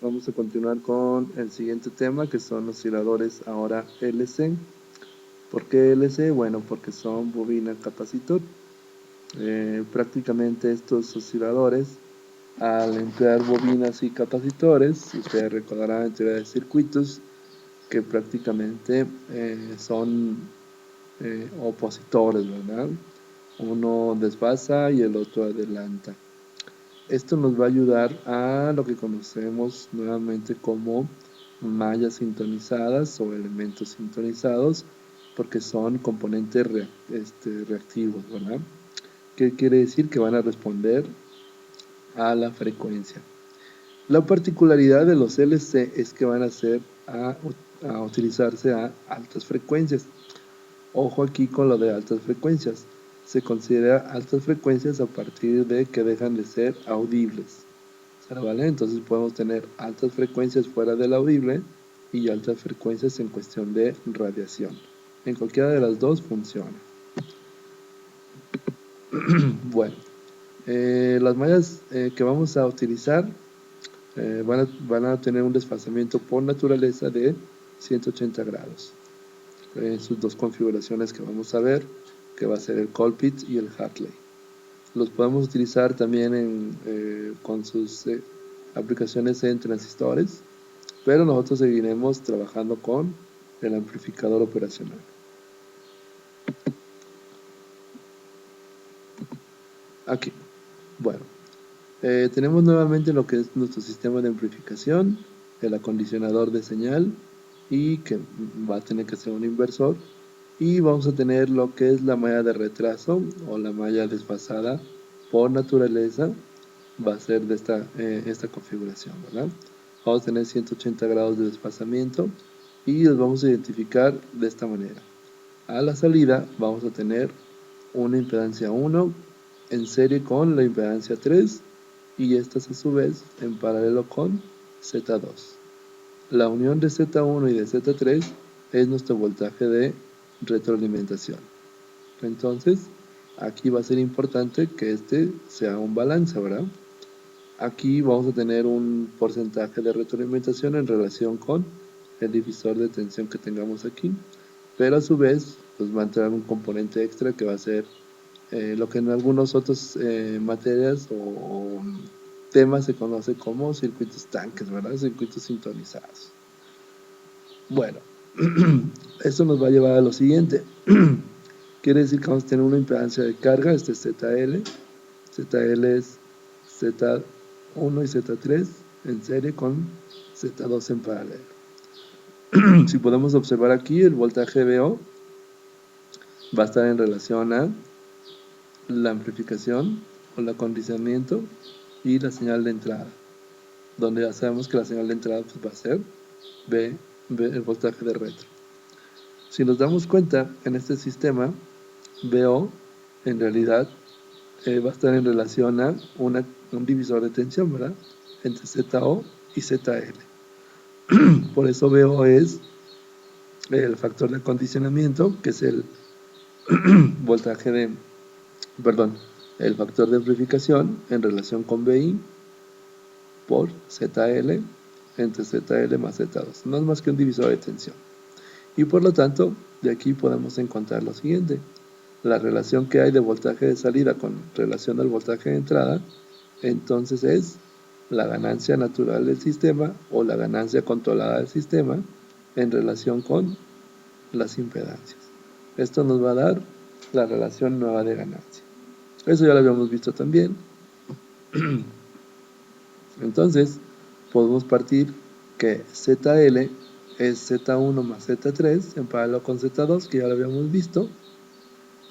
Vamos a continuar con el siguiente tema, que son osciladores ahora LC. ¿Por qué LC? Bueno, porque son bobina capacitor. Prácticamente estos osciladores, al emplear bobinas y capacitores, ustedes recordarán en teoría de circuitos que prácticamente son opositores, ¿verdad? Uno desfasa y el otro adelanta. Esto nos va a ayudar a lo que conocemos nuevamente como mallas sintonizadas o elementos sintonizados, porque son componentes reactivos, ¿verdad? ¿Qué quiere decir? Que van a responder a la frecuencia. La particularidad de los LC es que van a utilizarse a altas frecuencias. Ojo aquí con lo de altas frecuencias. Se considera altas frecuencias a partir de que dejan de ser audibles. ¿Vale? Entonces podemos tener altas frecuencias fuera del audible y altas frecuencias en cuestión de radiación. En cualquiera de las dos funciona. Bueno, las mallas que vamos a utilizar van a tener un desfasamiento por naturaleza de 180 grados. Sus dos configuraciones que vamos a ver, que va a ser el Colpitts y el Hartley. Los podemos utilizar también con sus aplicaciones en transistores, pero nosotros seguiremos trabajando con el amplificador operacional. Aquí, bueno, tenemos nuevamente lo que es nuestro sistema de amplificación, el acondicionador de señal, y que va a tener que ser un inversor, y vamos a tener lo que es la malla de retraso o la malla desfasada por naturaleza, va a ser de esta configuración, ¿verdad? Vamos a tener 180 grados de desfasamiento y los vamos a identificar de esta manera. A la salida vamos a tener una impedancia 1 en serie con la impedancia 3 y estas a su vez en paralelo con Z2. La unión de Z1 y de Z3 es nuestro voltaje de retroalimentación. Entonces, aquí va a ser importante que este sea un balance, ¿verdad? Aquí vamos a tener un porcentaje de retroalimentación en relación con el divisor de tensión que tengamos aquí, pero a su vez pues va a entrar un componente extra que va a ser lo que en algunos otros materias o temas se conoce como circuitos tanques, ¿verdad? Circuitos sintonizados. Bueno, esto nos va a llevar a lo siguiente. Quiere decir que vamos a tener una impedancia de carga, este es ZL. ZL es Z1 y Z3 en serie con Z2 en paralelo. Si podemos observar aquí, el voltaje VO va a estar en relación a la amplificación o el acondicionamiento y la señal de entrada, donde ya sabemos que la señal de entrada pues, va a ser B, el voltaje de retro. Si nos damos cuenta, en este sistema, VO en realidad va a estar en relación a un divisor de tensión, ¿verdad? Entre ZO y ZL. Por eso VO es el factor de acondicionamiento, que es el voltaje de, perdón, el factor de amplificación en relación con VI por ZL entre ZL más Z2. No es más que un divisor de tensión. Y por lo tanto, de aquí podemos encontrar lo siguiente. La relación que hay de voltaje de salida con relación al voltaje de entrada, entonces es la ganancia natural del sistema o la ganancia controlada del sistema en relación con las impedancias. Esto nos va a dar la relación nueva de ganancia. Eso ya lo habíamos visto también. Entonces, podemos partir que ZL es Z1 más Z3 en paralelo con Z2, que ya lo habíamos visto.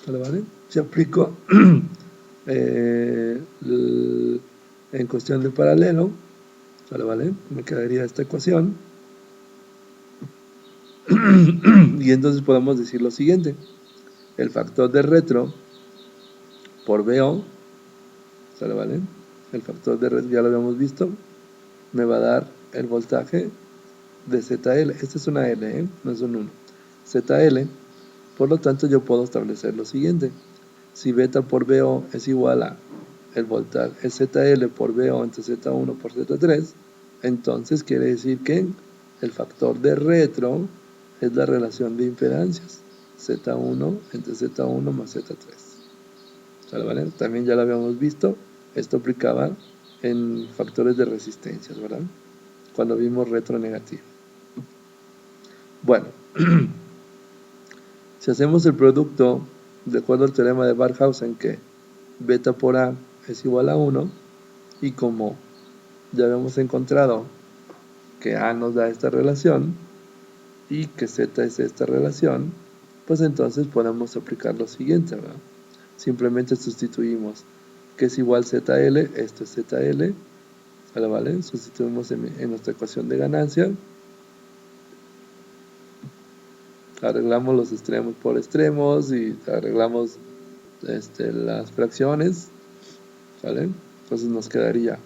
¿Vale? Si aplico en cuestión de paralelo, ¿vale? Me quedaría esta ecuación. Y entonces podemos decir lo siguiente. El factor de retro por VO, ¿vale? El factor de retro ya lo habíamos visto, me va a dar el voltaje de ZL. Esta es una L, no es un 1. ZL, por lo tanto yo puedo establecer lo siguiente. Si beta por VO es igual a el voltaje ZL por VO entre Z1 por Z3, Entonces quiere decir que el factor de retro es la relación de impedancias, Z1 entre Z1 más Z3. ¿Vale? También ya lo habíamos visto, esto aplicaba en factores de resistencias, ¿verdad? Cuando vimos retro negativo. Bueno, si hacemos el producto de acuerdo al teorema de Barkhausen, que beta por A es igual a 1, y como ya habíamos encontrado que A nos da esta relación y que Z es esta relación, pues entonces podemos aplicar lo siguiente, ¿verdad? Simplemente sustituimos que es igual ZL, esto es ZL, ¿vale? Sustituimos en nuestra ecuación de ganancia, arreglamos los extremos por extremos y arreglamos las fracciones, ¿vale? Entonces nos quedaría,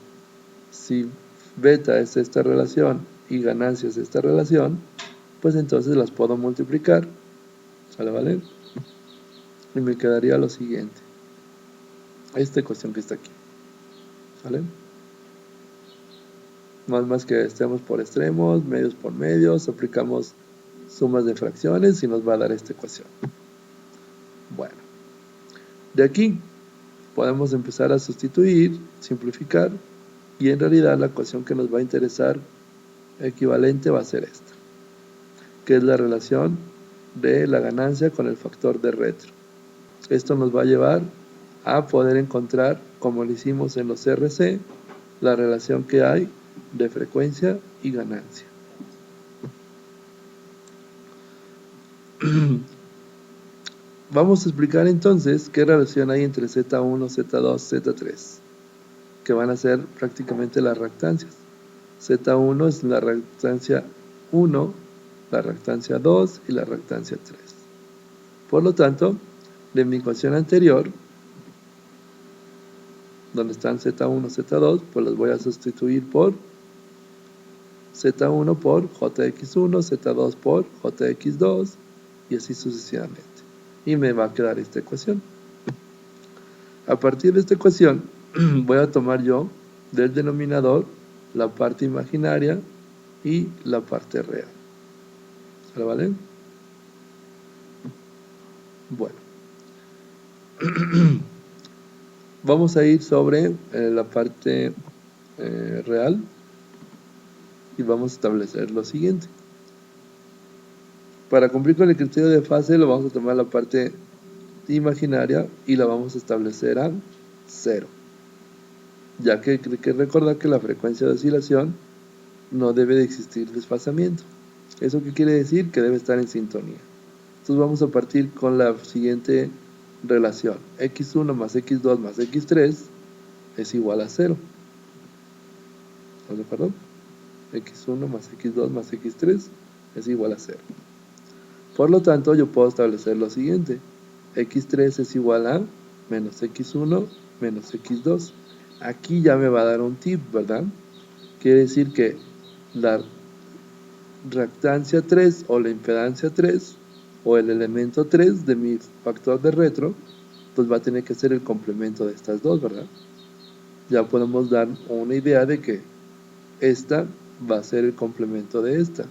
si beta es esta relación y ganancia es esta relación, pues entonces las puedo multiplicar, ¿vale? Y me quedaría lo siguiente, esta ecuación que está aquí, ¿vale? Más que extremos por extremos, medios por medios, aplicamos sumas de fracciones y nos va a dar esta ecuación. Bueno, de aquí podemos empezar a sustituir, simplificar, y en realidad la ecuación que nos va a interesar equivalente va a ser esta, que es la relación de la ganancia con el factor de retro. Esto nos va a llevar a poder encontrar, como lo hicimos en los RC, la relación que hay de frecuencia y ganancia. Vamos a explicar entonces qué relación hay entre Z1, Z2, Z3, que van a ser prácticamente las reactancias. Z1 es la reactancia 1, la reactancia 2 y la reactancia 3. Por lo tanto, de mi ecuación anterior, donde están Z1, Z2, pues los voy a sustituir por Z1 por JX1, Z2 por JX2 y así sucesivamente. Y me va a quedar esta ecuación. A partir de esta ecuación voy a tomar yo del denominador la parte imaginaria y la parte real. ¿Vale? Bueno. Vamos a ir sobre la parte real y vamos a establecer lo siguiente. Para cumplir con el criterio de fase, lo vamos a tomar la parte imaginaria y la vamos a establecer a 0, ya que hay que recordar que la frecuencia de oscilación no debe de existir desfasamiento. ¿Eso qué quiere decir? Que debe estar en sintonía. Entonces vamos a partir con la siguiente relación: x1 más x2 más x3 es igual a 0. ¿Estás de acuerdo? x1 más x2 más x3 es igual a 0. Por lo tanto, yo puedo establecer lo siguiente: x3 es igual a menos x1 menos x2. Aquí ya me va a dar un tip, ¿verdad? Quiere decir que la reactancia 3 o la impedancia 3 o el elemento 3 de mi factor de retro, pues va a tener que ser el complemento de estas dos, ¿verdad? Ya podemos dar una idea de que esta va a ser el complemento de esta.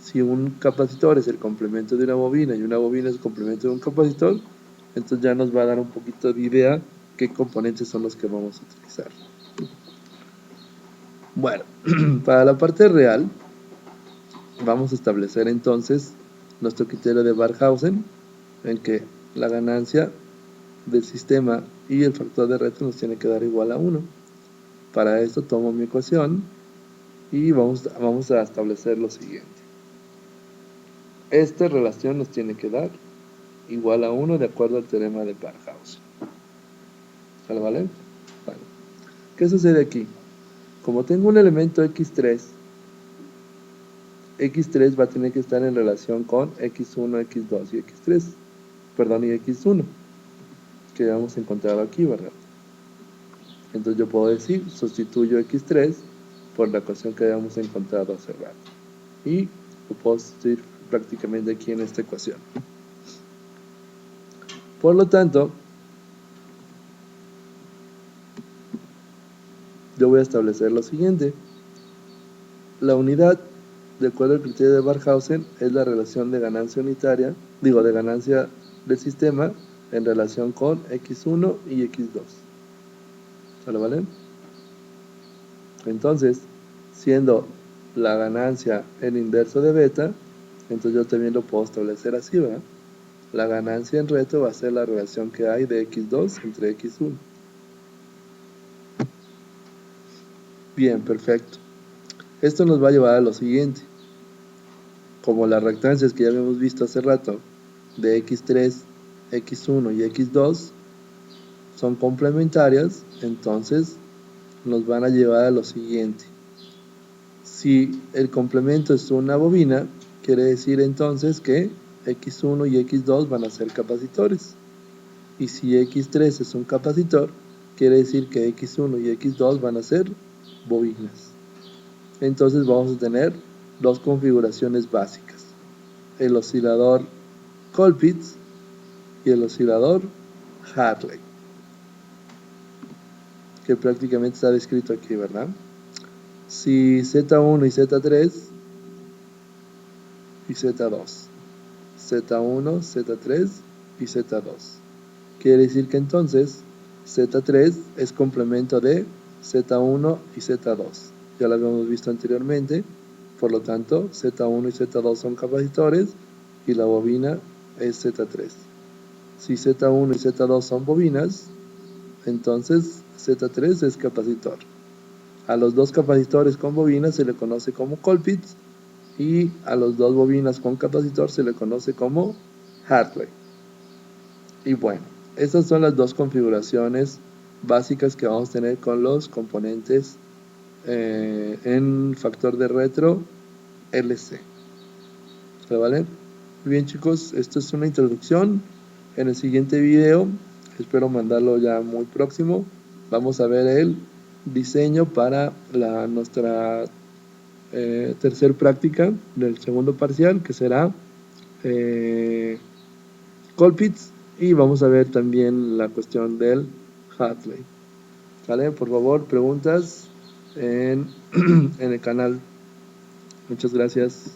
Si un capacitor es el complemento de una bobina y una bobina es el complemento de un capacitor, entonces ya nos va a dar un poquito de idea qué componentes son los que vamos a utilizar. Bueno, para la parte real, vamos a establecer entonces nuestro criterio de Barkhausen, en que la ganancia del sistema y el factor de retro nos tiene que dar igual a 1. Para esto tomo mi ecuación y vamos a establecer lo siguiente. Esta relación nos tiene que dar igual a 1 de acuerdo al teorema de Barkhausen. ¿Vale? Vale. ¿Qué sucede aquí? Como tengo un elemento x3, x3 va a tener que estar en relación con x1, x2 y x3, perdón, y x1, que habíamos encontrado aquí, ¿verdad? Entonces yo puedo decir, sustituyo x3 por la ecuación que habíamos encontrado hace rato. Y lo puedo sustituir prácticamente aquí en esta ecuación. Por lo tanto, yo voy a establecer lo siguiente. la unidad, de acuerdo al criterio de Barkhausen, es la relación de ganancia unitaria, de ganancia del sistema en relación con x1 y x2. ¿Sale, vale? Entonces, siendo la ganancia el inverso de beta, entonces yo también lo puedo establecer así, ¿verdad? La ganancia en reto va a ser la relación que hay de x2 entre x1. Bien, perfecto. Esto nos va a llevar a lo siguiente. Como las reactancias que ya habíamos visto hace rato, de x3, x1 y x2, son complementarias, entonces nos van a llevar a lo siguiente. Si el complemento es una bobina, quiere decir entonces que x1 y x2 van a ser capacitores. Y si x3 es un capacitor, quiere decir que x1 y x2 van a ser bobinas. Entonces vamos a tener dos configuraciones básicas: el oscilador Colpitts y el oscilador Hartley, que prácticamente está descrito aquí, ¿verdad? Si Z1 y Z3 y Z2, Z1, Z3 y Z2, quiere decir que entonces Z3 es complemento de Z1 y Z2. Ya lo habíamos visto anteriormente, por lo tanto Z1 y Z2 son capacitores y la bobina es Z3. Si Z1 y Z2 son bobinas, entonces Z3 es capacitor. A los dos capacitores con bobinas se le conoce como Colpitts y a los dos bobinas con capacitor se le conoce como Hartley. Y bueno, estas son las dos configuraciones básicas que vamos a tener con los componentes en factor de retro LC. ¿Se vale? Bien, chicos, esto es una introducción. En el siguiente video, espero mandarlo ya muy próximo, vamos a ver el diseño para nuestra tercer práctica del segundo parcial, que será Colpitts, y vamos a ver también la cuestión del Hartley. ¿Vale? Por favor, preguntas en el canal. Muchas gracias.